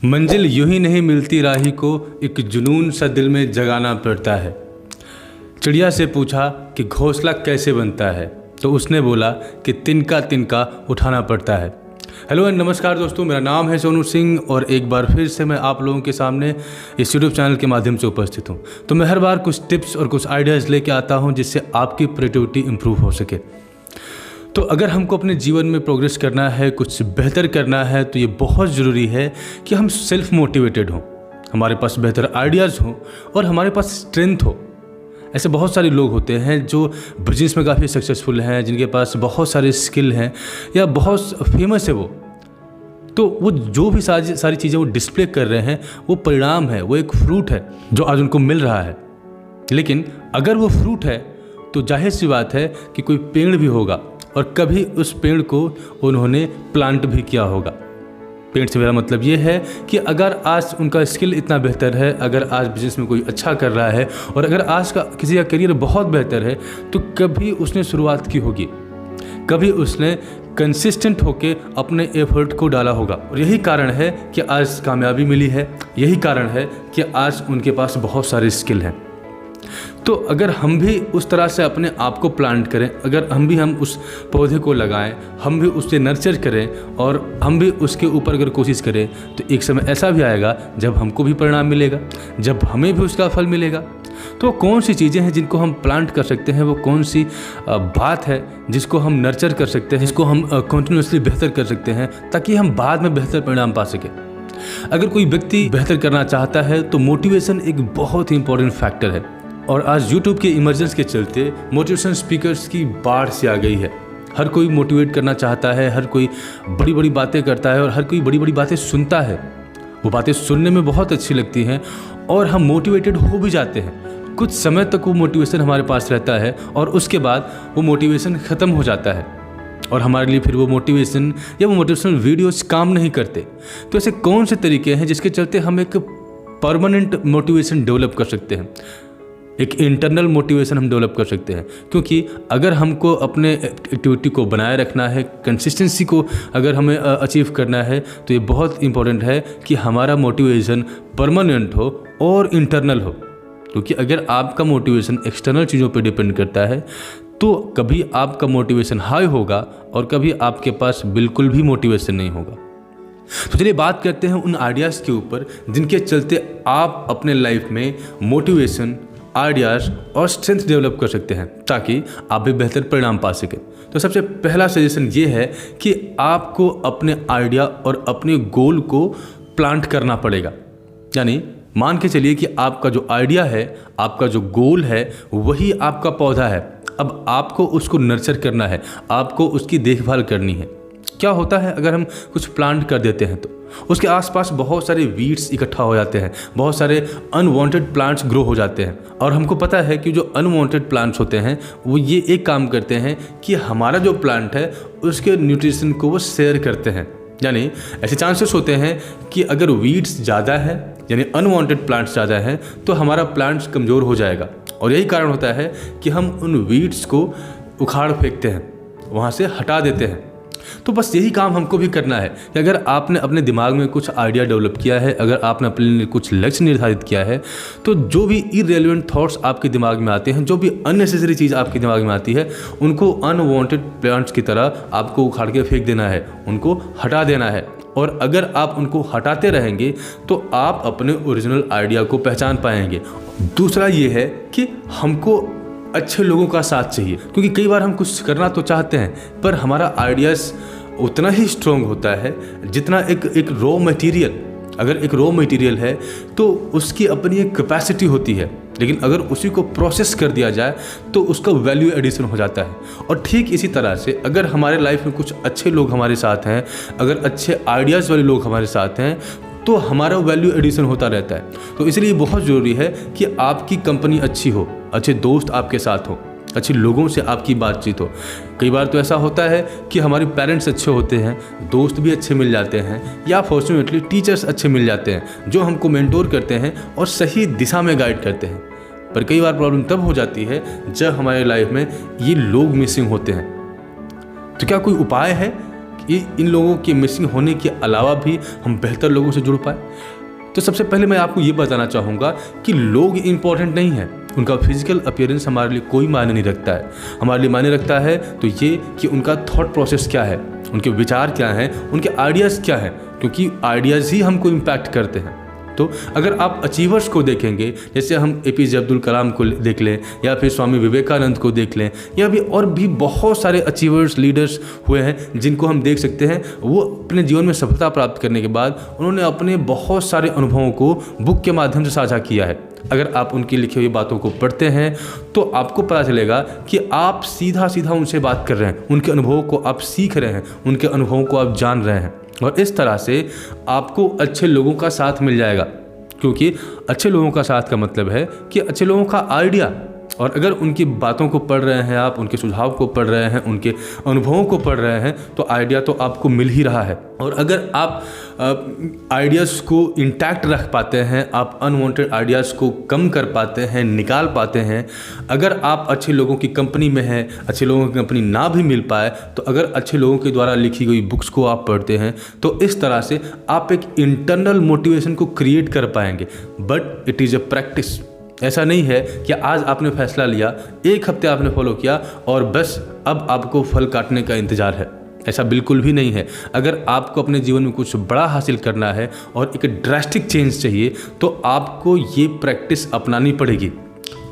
मंजिल यूं ही नहीं मिलती राही को, एक जुनून सा दिल में जगाना पड़ता है। चिड़िया से पूछा कि घोंसला कैसे बनता है, तो उसने बोला कि तिनका तिनका उठाना पड़ता है। हेलो एंड नमस्कार दोस्तों, मेरा नाम है सोनू सिंह और एक बार फिर से मैं आप लोगों के सामने इस यूट्यूब चैनल के माध्यम से उपस्थित हूँ। तो मैं हर बार कुछ टिप्स और कुछ आइडियाज़ लेके आता हूँ जिससे आपकी प्रोडक्टिविटी इम्प्रूव हो सके। तो अगर हमको अपने जीवन में प्रोग्रेस करना है, कुछ बेहतर करना है, तो ये बहुत ज़रूरी है कि हम सेल्फ मोटिवेटेड हों, हमारे पास बेहतर आइडियाज़ हों और हमारे पास स्ट्रेंथ हो। ऐसे बहुत सारे लोग होते हैं जो बिजनेस में काफ़ी सक्सेसफुल हैं, जिनके पास बहुत सारे स्किल हैं या बहुत फेमस है तो वो जो भी सारी चीज़ें वो डिस्प्ले कर रहे हैं वो परिणाम है, वो एक फ्रूट है जो आज उनको मिल रहा है। लेकिन अगर वो फ्रूट है तो जाहिर सी बात है कि कोई पेड़ भी होगा और कभी उस पेड़ को उन्होंने प्लांट भी किया होगा। पेड़ से मेरा मतलब ये है कि अगर आज उनका स्किल इतना बेहतर है, अगर आज बिजनेस में कोई अच्छा कर रहा है और अगर आज का किसी का करियर बहुत बेहतर है, तो कभी उसने शुरुआत की होगी, कभी उसने कंसिस्टेंट होके अपने एफर्ट को डाला होगा और यही कारण है कि आज कामयाबी मिली है, यही कारण है कि आज उनके पास बहुत सारे स्किल हैं। तो अगर हम भी उस तरह से अपने आप को प्लांट करें, अगर हम उस पौधे को लगाएं, हम भी उससे नर्चर करें और हम भी उसके ऊपर अगर कोशिश करें, तो एक समय ऐसा भी आएगा जब हमको भी परिणाम मिलेगा, जब हमें भी उसका फल मिलेगा। तो कौन सी चीज़ें हैं जिनको हम प्लांट कर सकते हैं, वो कौन सी बात है जिसको हम नर्चर कर सकते हैं, जिसको हम कंटिन्यूसली बेहतर कर सकते हैं ताकि हम बाद में बेहतर परिणाम पा सकें। अगर कोई व्यक्ति बेहतर करना चाहता है तो मोटिवेशन एक बहुत ही इंपॉर्टेंट फैक्टर है और आज यूट्यूब के इमरजेंस के चलते मोटिवेशन स्पीकर्स की बाढ़ से आ गई है। हर कोई मोटिवेट करना चाहता है, हर कोई बड़ी बड़ी बातें करता है और हर कोई बड़ी बड़ी बातें सुनता है। वो बातें सुनने में बहुत अच्छी लगती हैं और हम मोटिवेटेड हो भी जाते हैं। कुछ समय तक वो मोटिवेशन हमारे पास रहता है और उसके बाद वो मोटिवेशन ख़त्म हो जाता है और हमारे लिए फिर वो मोटिवेशन या वो मोटिवेशनल वीडियोस काम नहीं करते। तो ऐसे कौन से तरीके हैं जिसके चलते हम एक परमानेंट मोटिवेशन डेवलप कर सकते हैं, एक इंटरनल मोटिवेशन हम डेवलप कर सकते हैं। क्योंकि अगर हमको अपने एक्टिविटी को बनाए रखना है, कंसिस्टेंसी को अगर हमें अचीव करना है, तो ये बहुत इंपॉर्टेंट है कि हमारा मोटिवेशन परमानेंट हो और इंटरनल हो। क्योंकि अगर आपका मोटिवेशन एक्सटर्नल चीज़ों पे डिपेंड करता है तो कभी आपका मोटिवेशन हाई होगा और कभी आपके पास बिल्कुल भी मोटिवेशन नहीं होगा। तो चलिए बात करते हैं उन आइडियाज़ के ऊपर जिनके चलते आप अपने लाइफ में मोटिवेशन, आइडियाज़ और स्ट्रेंथ डेवलप कर सकते हैं ताकि आप भी बेहतर परिणाम पा सकें। तो सबसे पहला सजेशन ये है कि आपको अपने आइडिया और अपने गोल को प्लांट करना पड़ेगा। यानी मान के चलिए कि आपका जो आइडिया है, आपका जो गोल है, वही आपका पौधा है। अब आपको उसको नर्चर करना है, आपको उसकी देखभाल करनी है। क्या होता है अगर हम कुछ प्लांट कर देते हैं तो उसके आसपास बहुत सारे वीड्स इकट्ठा हो जाते हैं, बहुत सारे अनवांटेड प्लांट्स ग्रो हो जाते हैं और हमको पता है कि जो अनवांटेड प्लांट्स होते हैं वो ये एक काम करते हैं कि हमारा जो प्लांट है उसके न्यूट्रिशन को वो शेयर करते हैं। यानी ऐसे चांसेस होते हैं कि अगर वीड्स ज़्यादा है यानी अनवांटेड प्लांट्स ज़्यादा हैं तो हमारा प्लांट्स कमज़ोर हो जाएगा और यही कारण होता है कि हम उन वीड्स को उखाड़ फेंकते हैं, वहाँ से हटा देते हैं। तो बस यही काम हमको भी करना है कि अगर आपने अपने दिमाग में कुछ आइडिया डेवलप किया है, अगर आपने अपने लिए कुछ लक्ष्य निर्धारित किया है, तो जो भी इररिलेवेंट थॉट्स आपके दिमाग में आते हैं, जो भी अननेसेसरी चीज़ आपके दिमाग में आती है, उनको अनवांटेड प्लांट्स की तरह आपको उखाड़ के फेंक देना है, उनको हटा देना है। और अगर आप उनको हटाते रहेंगे तो आप अपने ओरिजिनल आइडिया को पहचान पाएंगे। दूसरा ये है कि हमको अच्छे लोगों का साथ चाहिए, क्योंकि कई बार हम कुछ करना तो चाहते हैं पर हमारा आइडियाज़ उतना ही स्ट्रॉन्ग होता है जितना एक रॉ मटेरियल। अगर एक रॉ मटेरियल है तो उसकी अपनी एक कैपेसिटी होती है, लेकिन अगर उसी को प्रोसेस कर दिया जाए तो उसका वैल्यू एडिशन हो जाता है। और ठीक इसी तरह से अगर हमारे लाइफ में कुछ अच्छे लोग हमारे साथ हैं, अगर अच्छे आइडियाज़ वाले लोग हमारे साथ हैं, तो हमारा वैल्यू एडिशन होता रहता है। तो इसलिए बहुत ज़रूरी है कि आपकी कंपनी अच्छी हो, अच्छे दोस्त आपके साथ हो, अच्छे लोगों से आपकी बातचीत हो। कई बार तो ऐसा होता है कि हमारे पेरेंट्स अच्छे होते हैं, दोस्त भी अच्छे मिल जाते हैं या फॉर्चुनेटली टीचर्स अच्छे मिल जाते हैं जो हमको मेंटोर करते हैं और सही दिशा में गाइड करते हैं। पर कई बार प्रॉब्लम तब हो जाती है जब हमारे लाइफ में ये लोग मिसिंग होते हैं। तो क्या कोई उपाय है कि इन लोगों के मिसिंग होने के अलावा भी हम बेहतर लोगों से जुड़ पाए। तो सबसे पहले मैं आपको ये बताना चाहूँगा कि लोग इम्पॉर्टेंट नहीं हैं, उनका फिजिकल अपीयरेंस हमारे लिए कोई मायने नहीं रखता है। हमारे लिए मायने रखता है तो ये कि उनका थॉट प्रोसेस क्या है, उनके विचार क्या हैं, उनके आइडियाज़ क्या हैं, क्योंकि आइडियाज़ ही हमको इम्पैक्ट करते हैं। तो अगर आप अचीवर्स को देखेंगे, जैसे हम एपीजे अब्दुल कलाम को देख लें या फिर स्वामी विवेकानंद को देख लें या भी और भी बहुत सारे अचीवर्स लीडर्स हुए हैं जिनको हम देख सकते हैं, वो अपने जीवन में सफलता प्राप्त करने के बाद उन्होंने अपने बहुत सारे अनुभवों को बुक के माध्यम से साझा किया है। अगर आप उनकी लिखी हुई बातों को पढ़ते हैं तो आपको पता चलेगा कि आप सीधा सीधा उनसे बात कर रहे हैं, उनके अनुभवों को आप सीख रहे हैं, उनके अनुभवों को आप जान रहे हैं, और इस तरह से आपको अच्छे लोगों का साथ मिल जाएगा। क्योंकि अच्छे लोगों का साथ का मतलब है कि अच्छे लोगों का आइडिया, और अगर उनकी बातों को पढ़ रहे हैं आप, उनके सुझाव को पढ़ रहे हैं, उनके अनुभवों को पढ़ रहे हैं, तो आइडिया तो आपको मिल ही रहा है। और अगर आप आइडियाज़ को इंटैक्ट रख पाते हैं, आप अनवांटेड आइडियाज़ को कम कर पाते हैं, निकाल पाते हैं, अगर आप अच्छे लोगों की कंपनी में हैं, अच्छे लोगों की कंपनी ना भी मिल पाए तो अगर अच्छे लोगों के द्वारा लिखी गई बुक्स को आप पढ़ते हैं तो इस तरह से आप एक इंटरनल मोटिवेशन को क्रिएट कर पाएंगे। But it is a practice. ऐसा नहीं है कि आज आपने फैसला लिया, एक हफ्ते आपने फॉलो किया और बस अब आपको फल काटने का इंतज़ार है। ऐसा बिल्कुल भी नहीं है। अगर आपको अपने जीवन में कुछ बड़ा हासिल करना है और एक ड्रास्टिक चेंज चाहिए तो आपको ये प्रैक्टिस अपनानी पड़ेगी।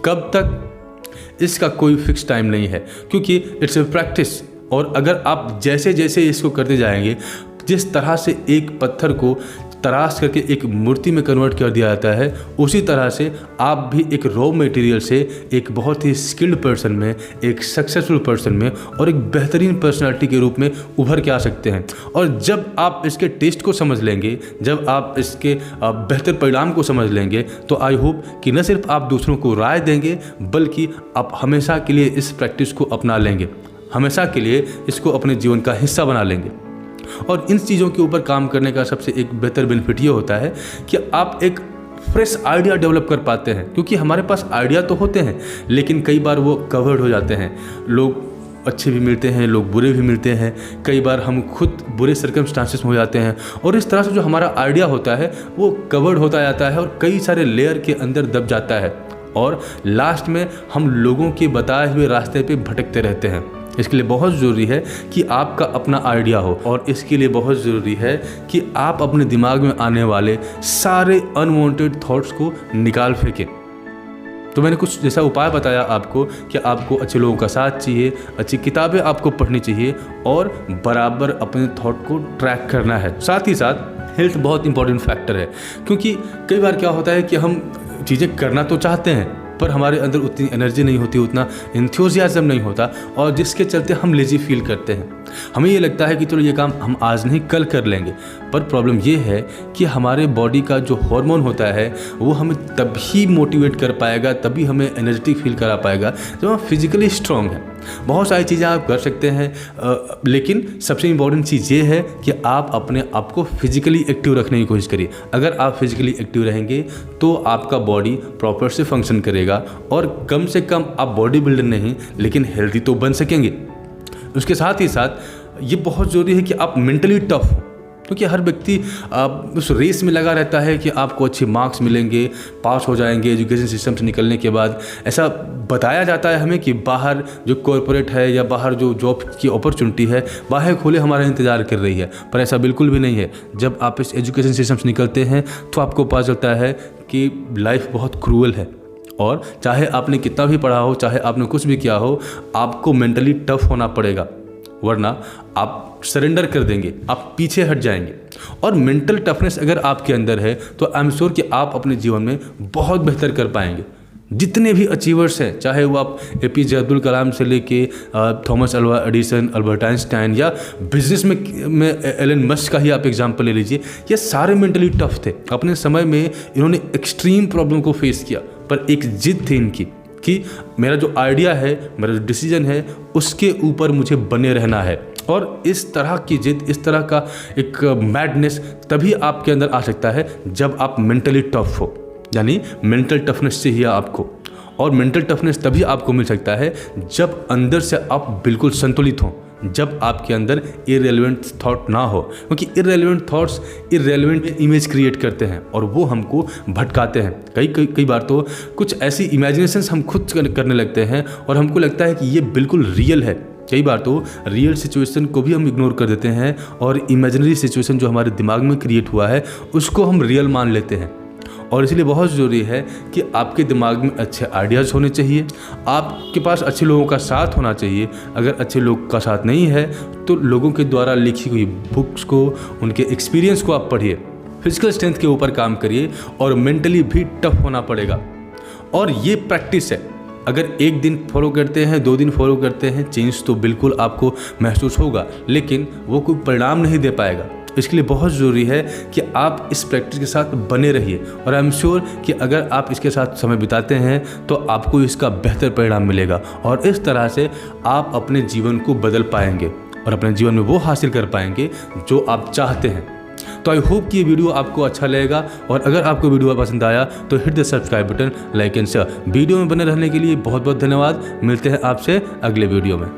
कब तक, इसका कोई फिक्स टाइम नहीं है, क्योंकि इट्स ए प्रैक्टिस। और अगर आप जैसे जैसे इसको करते जाएंगे, जिस तरह से एक पत्थर को तराश करके एक मूर्ति में कन्वर्ट कर दिया जाता है, उसी तरह से आप भी एक रॉ मटेरियल से एक बहुत ही स्किल्ड पर्सन में, एक सक्सेसफुल पर्सन में और एक बेहतरीन पर्सनालिटी के रूप में उभर के आ सकते हैं। और जब आप इसके टेस्ट को समझ लेंगे, जब आप इसके बेहतर परिणाम को समझ लेंगे, तो आई होप कि न सिर्फ आप दूसरों को राय देंगे बल्कि आप हमेशा के लिए इस प्रैक्टिस को अपना लेंगे, हमेशा के लिए इसको अपने जीवन का हिस्सा बना लेंगे। और इन चीज़ों के ऊपर काम करने का सबसे एक बेहतर बेनिफिट ये होता है कि आप एक फ्रेश आइडिया डेवलप कर पाते हैं, क्योंकि हमारे पास आइडिया तो होते हैं लेकिन कई बार वो कवर्ड हो जाते हैं। लोग अच्छे भी मिलते हैं, लोग बुरे भी मिलते हैं, कई बार हम खुद बुरे सर्कमस्टांसेस में हो जाते हैं और इस तरह से जो हमारा आइडिया होता है वो कवर्ड होता जाता है और कई सारे लेयर के अंदर दब जाता है और लास्ट में हम लोगों के बताए हुए रास्ते पे भटकते रहते हैं। इसके लिए बहुत ज़रूरी है कि आपका अपना आइडिया हो और इसके लिए बहुत ज़रूरी है कि आप अपने दिमाग में आने वाले सारे अनवांटेड थॉट्स को निकाल फेंकें। तो मैंने कुछ जैसा उपाय बताया आपको कि आपको अच्छे लोगों का साथ चाहिए, अच्छी किताबें आपको पढ़नी चाहिए और बराबर अपने थॉट को ट्रैक करना है। साथ ही साथ हेल्थ बहुत इंपॉर्टेंट फैक्टर है, क्योंकि कई बार क्या होता है कि हम चीज़ें करना तो चाहते हैं पर हमारे अंदर उतनी एनर्जी नहीं होती, उतना एंथुसियाज्म नहीं होता और जिसके चलते हम लेजी फील करते हैं। हमें ये लगता है कि चलो ये काम हम आज नहीं कल कर लेंगे, पर प्रॉब्लम ये है कि हमारे बॉडी का जो हार्मोन होता है वो हमें तभी मोटिवेट कर पाएगा, तभी हमें एनर्जेटिक फील करा पाएगा जब हम फिजिकली स्ट्रॉन्ग हैं। बहुत सारी चीज़ें आप कर सकते हैं लेकिन सबसे इम्पॉर्टेंट चीज़ ये है कि आप अपने आप को फिजिकली एक्टिव रखने की कोशिश करिए। अगर आप फिजिकली एक्टिव रहेंगे तो आपका बॉडी प्रॉपर से फंक्शन करेगा और कम से कम आप बॉडी बिल्डर नहीं लेकिन हेल्दी तो बन सकेंगे। उसके साथ ही साथ ये बहुत ज़रूरी है कि आप मेंटली टफ हो, क्योंकि हर व्यक्ति उस रेस में लगा रहता है कि आपको अच्छे मार्क्स मिलेंगे, पास हो जाएंगे एजुकेशन सिस्टम से निकलने के बाद। ऐसा बताया जाता है हमें कि बाहर जो कॉरपोरेट है या बाहर जो जॉब की अपॉर्चुनिटी है बाहर खोले हमारा इंतज़ार कर रही है, पर ऐसा बिल्कुल भी नहीं है। जब आप इस एजुकेशन सिस्टम से निकलते हैं तो आपको पता चलता है कि लाइफ बहुत क्रूअल है और चाहे आपने कितना भी पढ़ा हो, चाहे आपने कुछ भी किया हो, आपको मेंटली टफ होना पड़ेगा, वरना आप सरेंडर कर देंगे, आप पीछे हट जाएंगे। और मेंटल टफनेस अगर आपके अंदर है तो आई एम श्योर कि आप अपने जीवन में बहुत बेहतर कर पाएंगे। जितने भी अचीवर्स हैं, चाहे वो आप एपीजे अब्दुल कलाम से लेके Thomas Alva Edison, Albert Einstein या बिजनेस में एलन मस्क का ही आप एग्जांपल ले लीजिए, ये सारे मेंटली टफ थे। अपने समय में इन्होंने एक्सट्रीम प्रॉब्लम को फेस किया, पर एक जिद थी इनकी कि मेरा जो आइडिया है, मेरा जो डिसीजन है, उसके ऊपर मुझे बने रहना है। और इस तरह की जिद, इस तरह का एक मैडनेस तभी आपके अंदर आ सकता है जब आप मेंटली टफ हो, यानी मेंटल टफनेस चाहिए आपको। और मेंटल टफनेस तभी आपको मिल सकता है जब अंदर से आप बिल्कुल संतुलित हों, जब आपके अंदर इररेलेवेंट थॉट ना हो, क्योंकि irrelevant thoughts irrelevant image create करते हैं और वो हमको भटकाते हैं। कई बार तो कुछ ऐसी इमेजिनेशंस हम खुद करने लगते हैं और हमको लगता है कि ये बिल्कुल रियल है। कई बार तो रियल सिचुएशन को भी हम इग्नोर कर देते हैं और इमेजिनरी सिचुएशन जो हमारे दिमाग में क्रिएट हुआ है उसको हम रियल मान लेते हैं। और इसलिए बहुत ज़रूरी है कि आपके दिमाग में अच्छे आइडियाज़ होने चाहिए, आपके पास अच्छे लोगों का साथ होना चाहिए। अगर अच्छे लोग का साथ नहीं है तो लोगों के द्वारा लिखी हुई बुक्स को, उनके एक्सपीरियंस को आप पढ़िए, फिजिकल स्ट्रेंथ के ऊपर काम करिए और मेंटली भी टफ होना पड़ेगा। और ये प्रैक्टिस है, अगर एक दिन फॉलो करते हैं, 2 दिन फॉलो करते हैं, चेंज तो बिल्कुल आपको महसूस होगा, लेकिन वो कोई परिणाम नहीं दे पाएगा। इसके लिए बहुत ज़रूरी है कि आप इस प्रैक्टिस के साथ बने रहिए और आई एम श्योर कि अगर आप इसके साथ समय बिताते हैं तो आपको इसका बेहतर परिणाम मिलेगा और इस तरह से आप अपने जीवन को बदल पाएंगे और अपने जीवन में वो हासिल कर पाएंगे जो आप चाहते हैं। तो आई होप कि ये वीडियो आपको अच्छा लगेगा और अगर आपको वीडियो पसंद आया तो hit the subscribe button, like and share. Video में बने रहने के लिए बहुत बहुत धन्यवाद। मिलते हैं आपसे अगले वीडियो में।